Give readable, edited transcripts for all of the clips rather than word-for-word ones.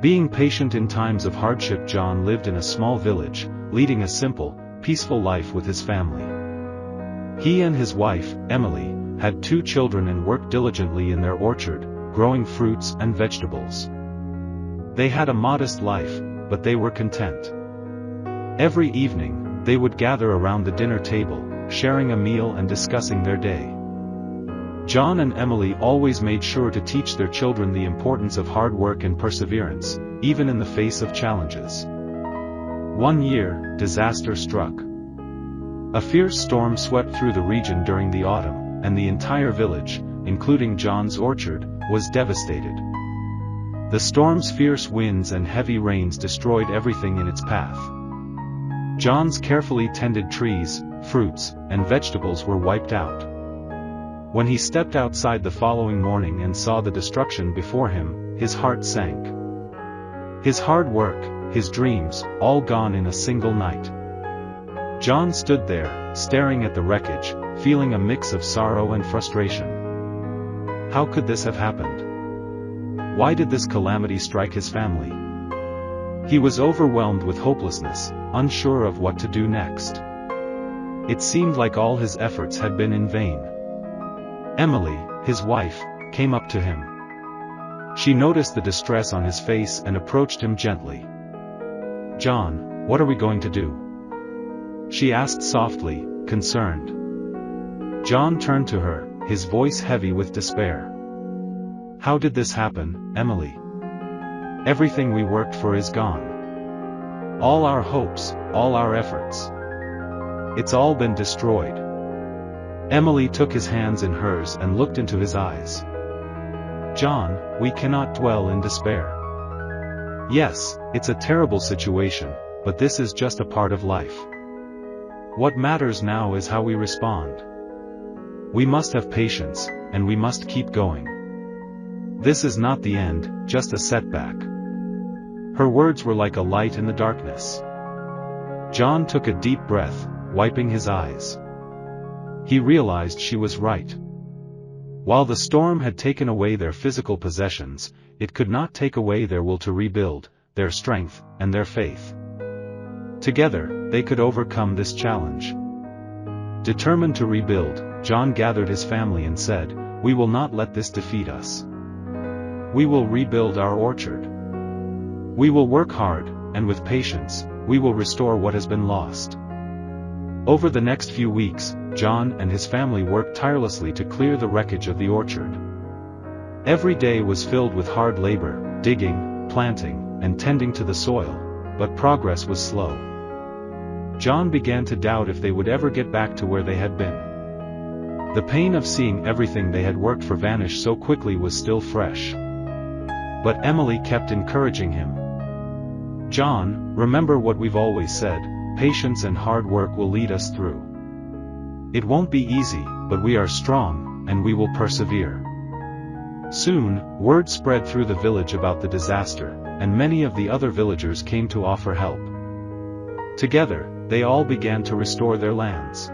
Being patient in times of hardship, John lived in a small village, leading a simple, peaceful life with his family. He and his wife, Emily, had 2 children and worked diligently in their orchard, growing fruits and vegetables. They had a modest life, but they were content. Every evening, they would gather around the dinner table, sharing a meal and discussing their day. John and Emily always made sure to teach their children the importance of hard work and perseverance, even in the face of challenges. One year, disaster struck. A fierce storm swept through the region during the autumn, and the entire village, including John's orchard, was devastated. The storm's fierce winds and heavy rains destroyed everything in its path. John's carefully tended trees, fruits, and vegetables were wiped out. When he stepped outside the following morning and saw the destruction before him, his heart sank. His hard work, his dreams, all gone in a single night. John stood there, staring at the wreckage, feeling a mix of sorrow and frustration. How could this have happened? Why did this calamity strike his family? He was overwhelmed with hopelessness, unsure of what to do next. It seemed like all his efforts had been in vain. Emily, his wife, came up to him. She noticed the distress on his face and approached him gently. "John, what are we going to do?" she asked softly, concerned. John turned to her, his voice heavy with despair. "How did this happen, Emily? Everything we worked for is gone. All our hopes, all our efforts. It's all been destroyed." Emily took his hands in hers and looked into his eyes. "John, we cannot dwell in despair. Yes, it's a terrible situation, but this is just a part of life. What matters now is how we respond. We must have patience, and we must keep going. This is not the end, just a setback." Her words were like a light in the darkness. John took a deep breath, wiping his eyes. He realized she was right. While the storm had taken away their physical possessions, it could not take away their will to rebuild, their strength, and their faith. Together, they could overcome this challenge. Determined to rebuild, John gathered his family and said, "We will not let this defeat us. We will rebuild our orchard. We will work hard, and with patience, we will restore what has been lost." Over the next few weeks, John and his family worked tirelessly to clear the wreckage of the orchard. Every day was filled with hard labor, digging, planting, and tending to the soil, but progress was slow. John began to doubt if they would ever get back to where they had been. The pain of seeing everything they had worked for vanish so quickly was still fresh. But Emily kept encouraging him. "John, remember what we've always said, patience and hard work will lead us through. It won't be easy, but we are strong, and we will persevere." Soon, word spread through the village about the disaster, and many of the other villagers came to offer help. Together, they all began to restore their lands.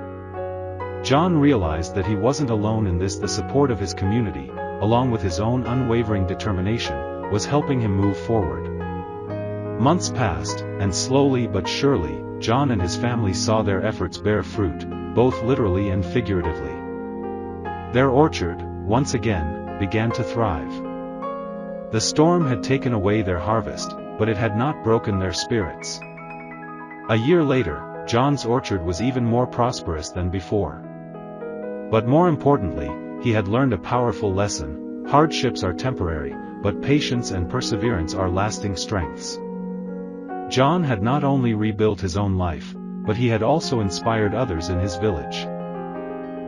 John realized that he wasn't alone in this. The support of his community, along with his own unwavering determination, was helping him move forward. Months passed, and slowly but surely, John and his family saw their efforts bear fruit, both literally and figuratively. Their orchard, once again, began to thrive. The storm had taken away their harvest, but it had not broken their spirits. A year later, John's orchard was even more prosperous than before. But more importantly, he had learned a powerful lesson: hardships are temporary, but patience and perseverance are lasting strengths. John had not only rebuilt his own life, but he had also inspired others in his village.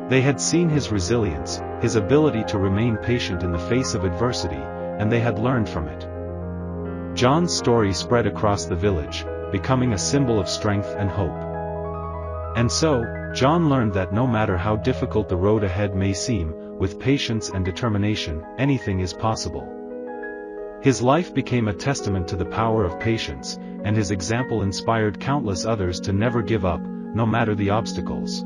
They had seen his resilience, his ability to remain patient in the face of adversity, and they had learned from it. John's story spread across the village, becoming a symbol of strength and hope. And so, John learned that no matter how difficult the road ahead may seem, with patience and determination, anything is possible. His life became a testament to the power of patience, and his example inspired countless others to never give up, no matter the obstacles.